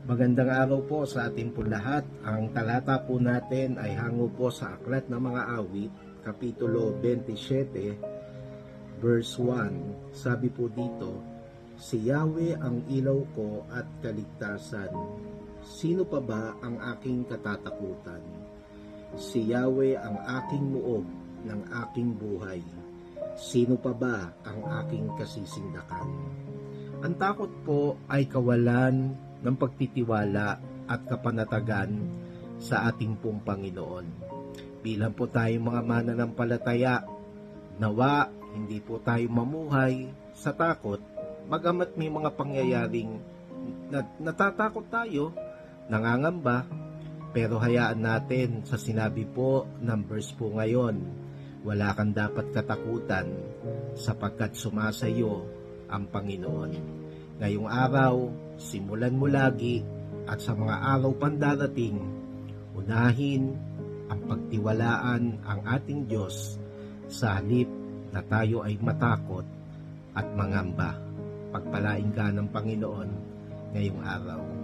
Magandang araw po sa ating po lahat. Ang talata po natin ay hango po sa Aklat ng Mga Awit, Kapitulo 27, verse 1. Sabi po dito, "Si Yahweh ang ilaw ko at kaligtasan. Sino pa ba ang aking katatakutan? Si Yahweh ang aking muog ng aking buhay. Sino pa ba ang aking kasisindakan?" Ang takot po ay kawalan ng pagtitiwala at kapanatagan sa ating pong Panginoon. Bilang po tayong mga mananampalataya, nawa hindi po tayo mamuhay sa takot, bagamat may mga pangyayaring natatakot tayo, nangangamba, pero hayaan natin sa sinabi po ng verse po ngayon, wala kang dapat katakutan sapagkat sumasayo ang Panginoon. Ngayong araw, simulan mo lagi at sa mga araw pandarating, unahin ang pagtiwalaan ang ating Diyos sa halip na tayo ay matakot at mangamba. Pagpalain ka ng Panginoon ngayong araw.